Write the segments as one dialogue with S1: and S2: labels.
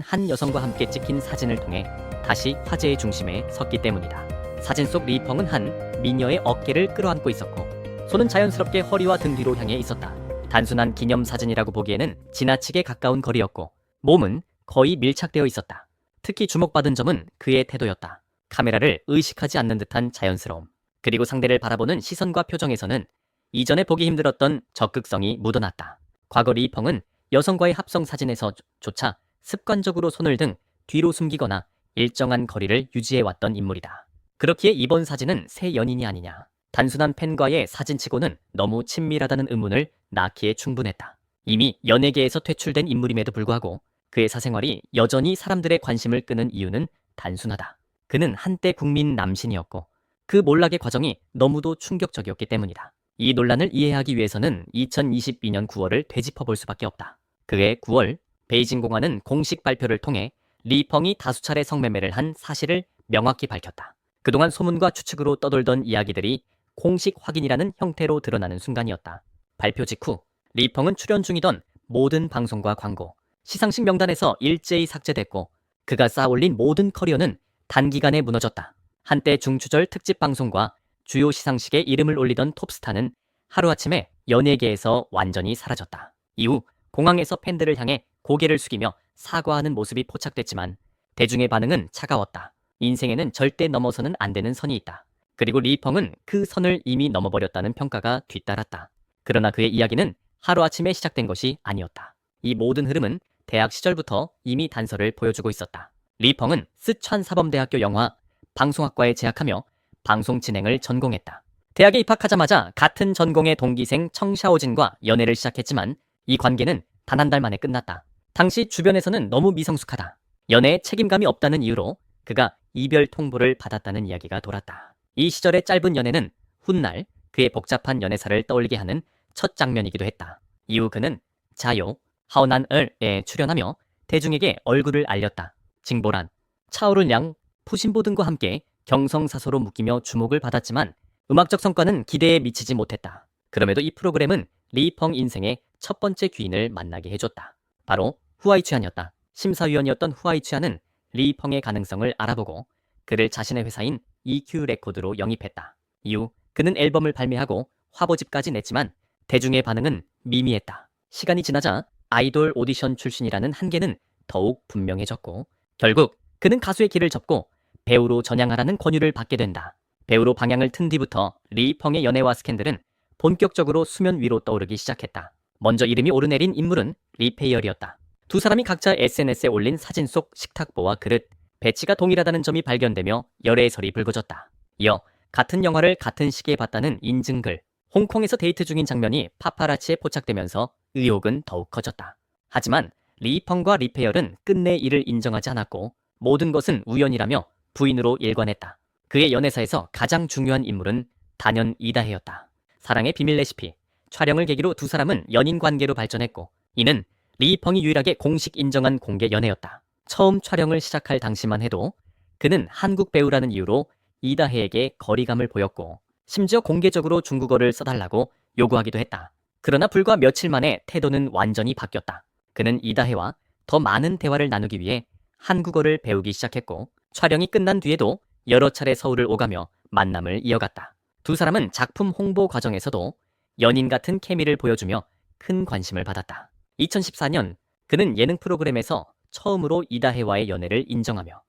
S1: 한 여성과 함께 찍힌 사진을 통해 다시 화제의 중심에 섰기 때문이다. 사진 속 리펑은 한 미녀의 어깨를 끌어안고 있었고 손은 자연스럽게 허리와 등 뒤로 향해 있었다. 단순한 기념사진이라고 보기에는 지나치게 가까운 거리였고 몸은 거의 밀착되어 있었다. 특히 주목받은 점은 그의 태도였다. 카메라를 의식하지 않는 듯한 자연스러움, 그리고 상대를 바라보는 시선과 표정에서는 이전에 보기 힘들었던 적극성이 묻어났다. 과거 리펑은 여성과의 합성 사진에서조차 습관적으로 손을 등 뒤로 숨기거나 일정한 거리를 유지해왔던 인물이다. 그렇기에 이번 사진은 새 연인이 아니냐, 단순한 팬과의 사진치고는 너무 친밀하다는 의문을 낳기에 충분했다. 이미 연예계에서 퇴출된 인물임에도 불구하고 그의 사생활이 여전히 사람들의 관심을 끄는 이유는 단순하다. 그는 한때 국민 남신이었고 그 몰락의 과정이 너무도 충격적이었기 때문이다. 이 논란을 이해하기 위해서는 2022년 9월을 되짚어볼 수밖에 없다. 그해 9월 베이징 공안은 공식 발표를 통해 리펑이 다수 차례 성매매를 한 사실을 명확히 밝혔다. 그동안 소문과 추측으로 떠돌던 이야기들이 공식 확인이라는 형태로 드러나는 순간이었다. 발표 직후 리펑은 출연 중이던 모든 방송과 광고, 시상식 명단에서 일제히 삭제됐고 그가 쌓아올린 모든 커리어는 단기간에 무너졌다. 한때 중추절 특집 방송과 주요 시상식에 이름을 올리던 톱스타는 하루아침에 연예계에서 완전히 사라졌다. 이후 공항에서 팬들을 향해 고개를 숙이며 사과하는 모습이 포착됐지만 대중의 반응은 차가웠다. 인생에는 절대 넘어서는 안 되는 선이 있다. 그리고 리펑은 그 선을 이미 넘어버렸다는 평가가 뒤따랐다. 그러나 그의 이야기는 하루아침에 시작된 것이 아니었다. 이 모든 흐름은 대학 시절부터 이미 단서를 보여주고 있었다. 리펑은 스촨사범대학교 영화 방송학과에 재학하며 방송 진행을 전공했다. 대학에 입학하자마자 같은 전공의 동기생 청샤오진과 연애를 시작했지만 이 관계는 단 한 달 만에 끝났다. 당시 주변에서는 너무 미성숙하다, 연애에 책임감이 없다는 이유로 그가 이별 통보를 받았다는 이야기가 돌았다. 이 시절의 짧은 연애는 훗날 그의 복잡한 연애사를 떠올리게 하는 첫 장면이기도 했다. 이후 그는 자요, 하오난을에 출연하며 대중에게 얼굴을 알렸다. 징보란, 차오른양, 푸신보 등과 함께 경성사서로 묶이며 주목을 받았지만 음악적 성과는 기대에 미치지 못했다. 그럼에도 이 프로그램은 리펑 인생의 첫 번째 귀인을 만나게 해줬다. 바로 후아이취안이었다. 심사위원이었던 후아이취안은 리펑의 가능성을 알아보고 그를 자신의 회사인 EQ 레코드로 영입했다. 이후 그는 앨범을 발매하고 화보집까지 냈지만 대중의 반응은 미미했다. 시간이 지나자 아이돌 오디션 출신이라는 한계는 더욱 분명해졌고 결국 그는 가수의 길을 접고 배우로 전향하라는 권유를 받게 된다. 배우로 방향을 튼 뒤부터 리펑의 연애와 스캔들은 본격적으로 수면 위로 떠오르기 시작했다. 먼저 이름이 오르내린 인물은 리페이얼이었다. 두 사람이 각자 SNS에 올린 사진 속 식탁보와 그릇, 배치가 동일하다는 점이 발견되며 열애설이 불거졌다. 이어 같은 영화를 같은 시기에 봤다는 인증글, 홍콩에서 데이트 중인 장면이 파파라치에 포착되면서 의혹은 더욱 커졌다. 하지만 리펑과 리페이얼은 끝내 이를 인정하지 않았고 모든 것은 우연이라며 부인으로 일관했다. 그의 연애사에서 가장 중요한 인물은 단연 이다혜였다. 사랑의 비밀 레시피, 촬영을 계기로 두 사람은 연인 관계로 발전했고 이는 리펑이 유일하게 공식 인정한 공개 연애였다. 처음 촬영을 시작할 당시만 해도 그는 한국 배우라는 이유로 이다혜에게 거리감을 보였고 심지어 공개적으로 중국어를 써달라고 요구하기도 했다. 그러나 불과 며칠 만에 태도는 완전히 바뀌었다. 그는 이다혜와 더 많은 대화를 나누기 위해 한국어를 배우기 시작했고 촬영이 끝난 뒤에도 여러 차례 서울을 오가며 만남을 이어갔다. 두 사람은 작품 홍보 과정에서도 연인 같은 케미를 보여주며 큰 관심을 받았다. 2014년 그는 예능 프로그램에서 처음으로 이다혜와의 연애를 인정하며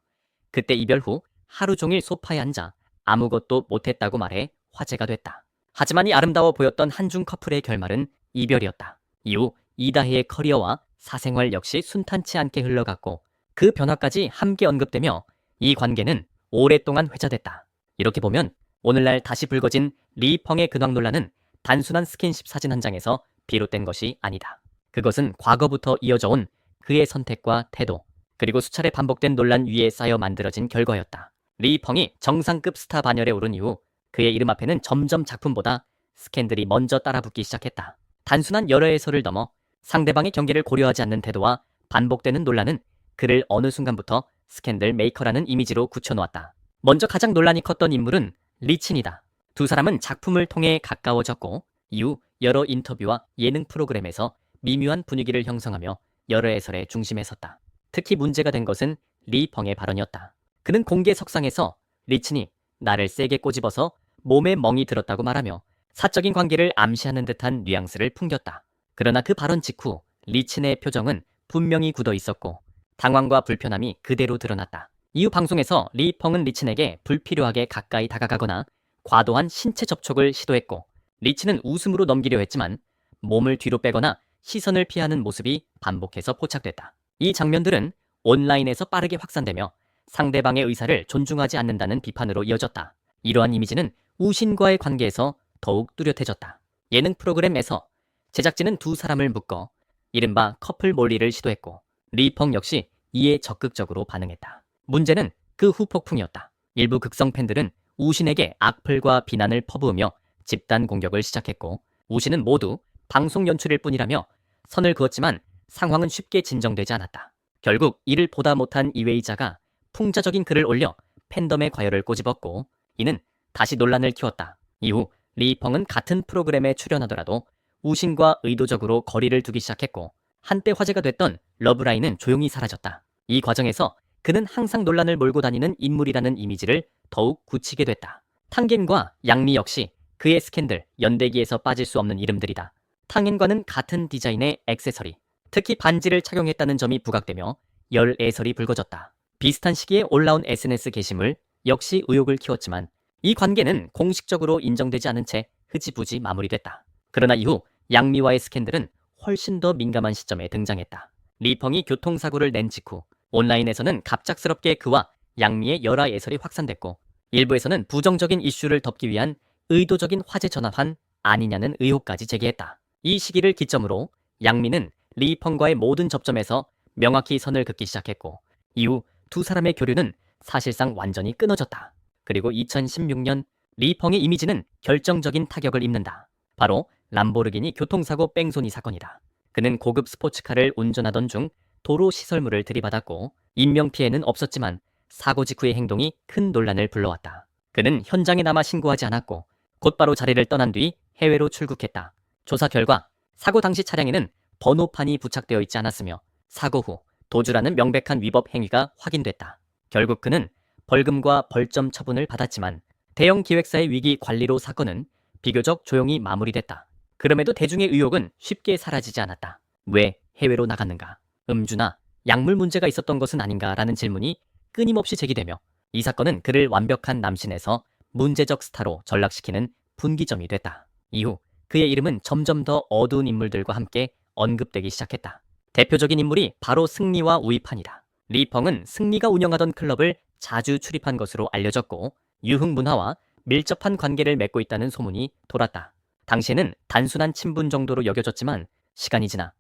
S1: 그때 이별 후 하루 종일 소파에 앉아 아무것도 못했다고 말해 화제가 됐다. 하지만 이 아름다워 보였던 한중 커플의 결말은 이별이었다. 이후 이다혜의 커리어와 사생활 역시 순탄치 않게 흘러갔고 그 변화까지 함께 언급되며 이 관계는 오랫동안 회자됐다. 이렇게 보면 오늘날 다시 불거진 리펑의 근황 논란은 단순한 스킨십 사진 한 장에서 비롯된 것이 아니다. 그것은 과거부터 이어져 온 그의 선택과 태도, 그리고 수차례 반복된 논란 위에 쌓여 만들어진 결과였다. 리펑이 정상급 스타 반열에 오른 이후 그의 이름 앞에는 점점 작품보다 스캔들이 먼저 따라붙기 시작했다. 단순한 열애에서를 넘어 상대방의 경계를 고려하지 않는 태도와 반복되는 논란은 그를 어느 순간부터 스캔들 메이커라는 이미지로 굳혀놓았다. 먼저 가장 논란이 컸던 인물은 리친이다. 두 사람은 작품을 통해 가까워졌고 이후 여러 인터뷰와 예능 프로그램에서 미묘한 분위기를 형성하며 열애설의 중심에 섰다. 특히 문제가 된 것은 리펑의 발언이었다. 그는 공개 석상에서 리친이 나를 세게 꼬집어서 몸에 멍이 들었다고 말하며 사적인 관계를 암시하는 듯한 뉘앙스를 풍겼다. 그러나 그 발언 직후 리친의 표정은 분명히 굳어 있었고 당황과 불편함이 그대로 드러났다. 이후 방송에서 리펑은 리친에게 불필요하게 가까이 다가가거나 과도한 신체 접촉을 시도했고 리친은 웃음으로 넘기려 했지만 몸을 뒤로 빼거나 시선을 피하는 모습이 반복해서 포착됐다. 이 장면들은 온라인에서 빠르게 확산되며 상대방의 의사를 존중하지 않는다는 비판으로 이어졌다. 이러한 이미지는 우신과의 관계에서 더욱 뚜렷해졌다. 예능 프로그램에서 제작진은 두 사람을 묶어 이른바 커플 몰리를 시도했고 리펑 역시 이에 적극적으로 반응했다. 문제는 그 후 폭풍이었다. 일부 극성 팬들은 우신에게 악플과 비난을 퍼부으며 집단 공격을 시작했고 우신은 모두 방송 연출일 뿐이라며 선을 그었지만 상황은 쉽게 진정되지 않았다. 결국 이를 보다 못한 이웨이자가 풍자적인 글을 올려 팬덤의 과열을 꼬집었고 이는 다시 논란을 키웠다. 이후 리펑은 같은 프로그램에 출연하더라도 우신과 의도적으로 거리를 두기 시작했고 한때 화제가 됐던 러브라인은 조용히 사라졌다. 이 과정에서 그는 항상 논란을 몰고 다니는 인물이라는 이미지를 더욱 굳히게 됐다. 탕겐과 양미 역시 그의 스캔들, 연대기에서 빠질 수 없는 이름들이다. 탕겐과는 같은 디자인의 액세서리, 특히 반지를 착용했다는 점이 부각되며 열애설이 불거졌다. 비슷한 시기에 올라온 SNS 게시물 역시 의혹을 키웠지만 이 관계는 공식적으로 인정되지 않은 채 흐지부지 마무리됐다. 그러나 이후 양미와의 스캔들은 훨씬 더 민감한 시점에 등장했다. 리펑이 교통사고를 낸 직후 온라인에서는 갑작스럽게 그와 양미의 열화예설이 확산됐고 일부에서는 부정적인 이슈를 덮기 위한 의도적인 화제 전환 아니냐는 의혹까지 제기했다. 이 시기를 기점으로 양미는 리펑과의 모든 접점에서 명확히 선을 긋기 시작했고 이후 두 사람의 교류는 사실상 완전히 끊어졌다. 그리고 2016년 리펑의 이미지는 결정적인 타격을 입는다. 바로 람보르기니 교통사고 뺑소니 사건이다. 그는 고급 스포츠카를 운전하던 중 도로 시설물을 들이받았고 인명피해는 없었지만 사고 직후의 행동이 큰 논란을 불러왔다. 그는 현장에 남아 신고하지 않았고 곧바로 자리를 떠난 뒤 해외로 출국했다. 조사 결과 사고 당시 차량에는 번호판이 부착되어 있지 않았으며 사고 후 도주라는 명백한 위법 행위가 확인됐다. 결국 그는 벌금과 벌점 처분을 받았지만 대형 기획사의 위기 관리로 사건은 비교적 조용히 마무리됐다. 그럼에도 대중의 의혹은 쉽게 사라지지 않았다. 왜 해외로 나갔는가? 음주나 약물 문제가 있었던 것은 아닌가라는 질문이 끊임없이 제기되며 이 사건은 그를 완벽한 남신에서 문제적 스타로 전락시키는 분기점이 됐다. 이후 그의 이름은 점점 더 어두운 인물들과 함께 언급되기 시작했다. 대표적인 인물이 바로 승리와 우이판이다. 리펑은 승리가 운영하던 클럽을 자주 출입한 것으로 알려졌고 유흥 문화와 밀접한 관계를 맺고 있다는 소문이 돌았다. 당시에는 단순한 친분 정도로 여겨졌지만 시간이 지나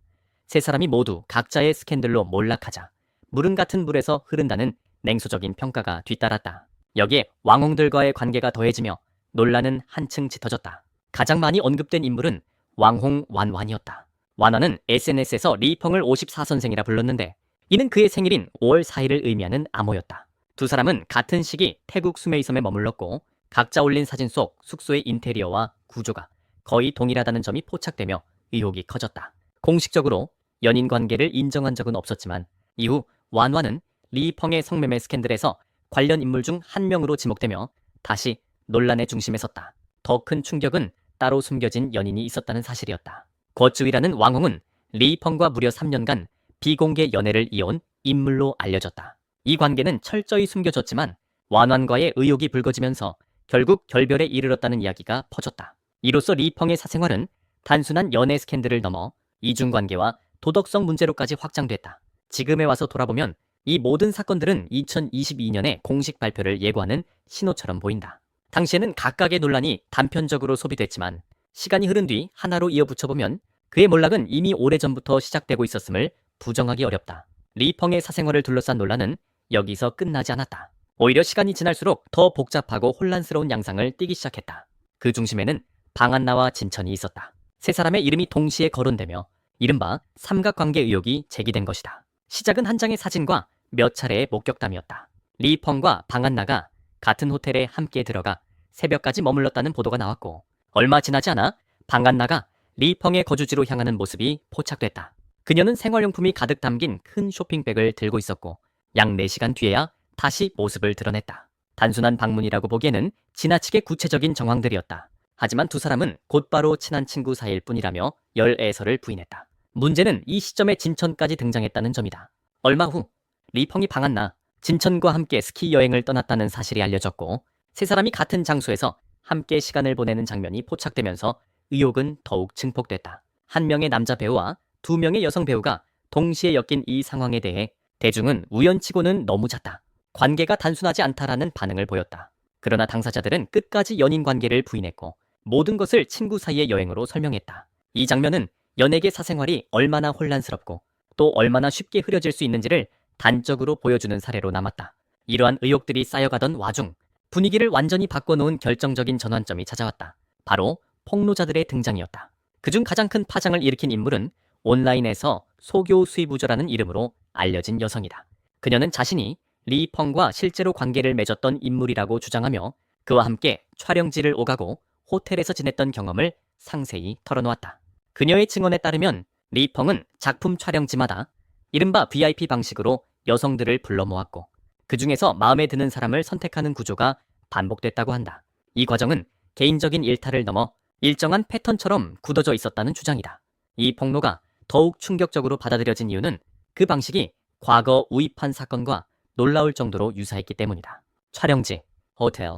S1: 세 사람이 모두 각자의 스캔들로 몰락하자 물은 같은 물에서 흐른다는 냉소적인 평가가 뒤따랐다. 여기에 왕홍들과의 관계가 더해지며 논란은 한층 짙어졌다. 가장 많이 언급된 인물은 왕홍 완완이었다. 완완은 SNS에서 리펑을 54선생이라 불렀는데 이는 그의 생일인 5월 4일을 의미하는 암호였다. 두 사람은 같은 시기 태국 수메이섬에 머물렀고 각자 올린 사진 속 숙소의 인테리어와 구조가 거의 동일하다는 점이 포착되며 의혹이 커졌다. 공식적으로 연인 관계를 인정한 적은 없었지만 이후 완완은 리펑의 성매매 스캔들에서 관련 인물 중 한 명으로 지목되며 다시 논란의 중심에 섰다. 더 큰 충격은 따로 숨겨진 연인이 있었다는 사실이었다. 거쯔위라는 왕홍은 리펑과 무려 3년간 비공개 연애를 이어온 인물로 알려졌다. 이 관계는 철저히 숨겨졌지만 완완과의 의혹이 불거지면서 결국 결별에 이르렀다는 이야기가 퍼졌다. 이로써 리펑의 사생활은 단순한 연애 스캔들을 넘어 이중관계와 도덕성 문제로까지 확장됐다. 지금에 와서 돌아보면 이 모든 사건들은 2022년에 공식 발표를 예고하는 신호처럼 보인다. 당시에는 각각의 논란이 단편적으로 소비됐지만 시간이 흐른 뒤 하나로 이어붙여보면 그의 몰락은 이미 오래전부터 시작되고 있었음을 부정하기 어렵다. 리펑의 사생활을 둘러싼 논란은 여기서 끝나지 않았다. 오히려 시간이 지날수록 더 복잡하고 혼란스러운 양상을 띠기 시작했다. 그 중심에는 방한나와 진천이 있었다. 세 사람의 이름이 동시에 거론되며 이른바 삼각관계 의혹이 제기된 것이다. 시작은 한 장의 사진과 몇 차례의 목격담이었다. 리펑과 방한나가 같은 호텔에 함께 들어가 새벽까지 머물렀다는 보도가 나왔고 얼마 지나지 않아 방한나가 리펑의 거주지로 향하는 모습이 포착됐다. 그녀는 생활용품이 가득 담긴 큰 쇼핑백을 들고 있었고 약 4시간 뒤에야 다시 모습을 드러냈다. 단순한 방문이라고 보기에는 지나치게 구체적인 정황들이었다. 하지만 두 사람은 곧바로 친한 친구 사이일 뿐이라며 열애설을 부인했다. 문제는 이 시점에 진천까지 등장했다는 점이다. 얼마 후 리펑이 방한나 진천과 함께 스키 여행을 떠났다는 사실이 알려졌고 세 사람이 같은 장소에서 함께 시간을 보내는 장면이 포착되면서 의혹은 더욱 증폭됐다. 한 명의 남자 배우와 두 명의 여성 배우가 동시에 엮인 이 상황에 대해 대중은 우연치고는 너무 잦다. 관계가 단순하지 않다라는 반응을 보였다. 그러나 당사자들은 끝까지 연인 관계를 부인했고 모든 것을 친구 사이의 여행으로 설명했다. 이 장면은 연예계 사생활이 얼마나 혼란스럽고 또 얼마나 쉽게 흐려질 수 있는지를 단적으로 보여주는 사례로 남았다. 이러한 의혹들이 쌓여가던 와중 분위기를 완전히 바꿔놓은 결정적인 전환점이 찾아왔다. 바로 폭로자들의 등장이었다. 그중 가장 큰 파장을 일으킨 인물은 온라인에서 소교 수의부조라는 이름으로 알려진 여성이다. 그녀는 자신이 리펑과 실제로 관계를 맺었던 인물이라고 주장하며 그와 함께 촬영지를 오가고 호텔에서 지냈던 경험을 상세히 털어놓았다. 그녀의 증언에 따르면 리펑은 작품 촬영지마다 이른바 VIP 방식으로 여성들을 불러 모았고 그 중에서 마음에 드는 사람을 선택하는 구조가 반복됐다고 한다. 이 과정은 개인적인 일탈을 넘어 일정한 패턴처럼 굳어져 있었다는 주장이다. 이 폭로가 더욱 충격적으로 받아들여진 이유는 그 방식이 과거 우입한 사건과 놀라울 정도로 유사했기 때문이다. 촬영지, 호텔,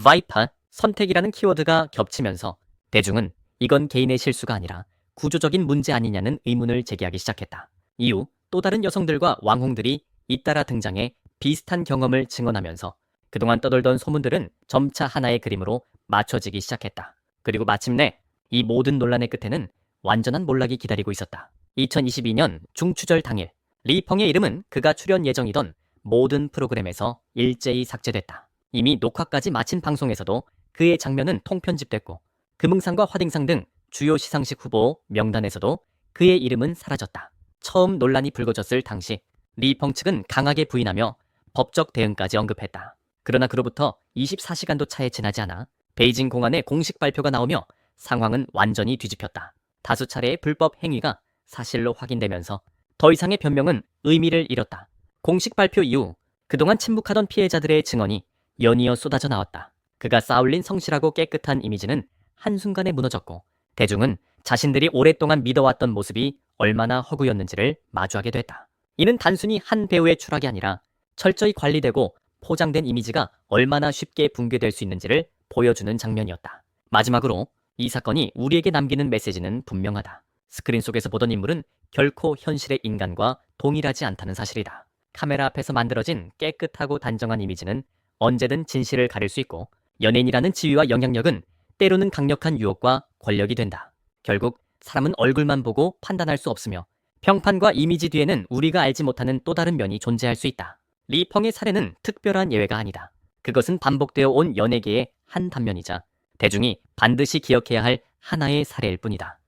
S1: 바이파, 선택이라는 키워드가 겹치면서 대중은 이건 개인의 실수가 아니라 구조적인 문제 아니냐는 의문을 제기하기 시작했다. 이후 또 다른 여성들과 왕홍들이 잇따라 등장해 비슷한 경험을 증언하면서 그동안 떠돌던 소문들은 점차 하나의 그림으로 맞춰지기 시작했다. 그리고 마침내 이 모든 논란의 끝에는 완전한 몰락이 기다리고 있었다. 2022년 중추절 당일 리펑의 이름은 그가 출연 예정이던 모든 프로그램에서 일제히 삭제됐다. 이미 녹화까지 마친 방송에서도 그의 장면은 통편집됐고 금응상과 화딩상 등 주요 시상식 후보 명단에서도 그의 이름은 사라졌다. 처음 논란이 불거졌을 당시 리펑 측은 강하게 부인하며 법적 대응까지 언급했다. 그러나 그로부터 24시간도 차에 지나지 않아 베이징 공안의 공식 발표가 나오며 상황은 완전히 뒤집혔다. 다수 차례의 불법 행위가 사실로 확인되면서 더 이상의 변명은 의미를 잃었다. 공식 발표 이후 그동안 침묵하던 피해자들의 증언이 연이어 쏟아져 나왔다. 그가 쌓아올린 성실하고 깨끗한 이미지는 한순간에 무너졌고 대중은 자신들이 오랫동안 믿어왔던 모습이 얼마나 허구였는지를 마주하게 됐다. 이는 단순히 한 배우의 추락이 아니라 철저히 관리되고 포장된 이미지가 얼마나 쉽게 붕괴될 수 있는지를 보여주는 장면이었다. 마지막으로 이 사건이 우리에게 남기는 메시지는 분명하다. 스크린 속에서 보던 인물은 결코 현실의 인간과 동일하지 않다는 사실이다. 카메라 앞에서 만들어진 깨끗하고 단정한 이미지는 언제든 진실을 가릴 수 있고 연예인이라는 지위와 영향력은 때로는 강력한 유혹과 권력이 된다. 결국 사람은 얼굴만 보고 판단할 수 없으며 평판과 이미지 뒤에는 우리가 알지 못하는 또 다른 면이 존재할 수 있다. 리펑의 사례는 특별한 예외가 아니다. 그것은 반복되어 온 연예계의 한 단면이자 대중이 반드시 기억해야 할 하나의 사례일 뿐이다.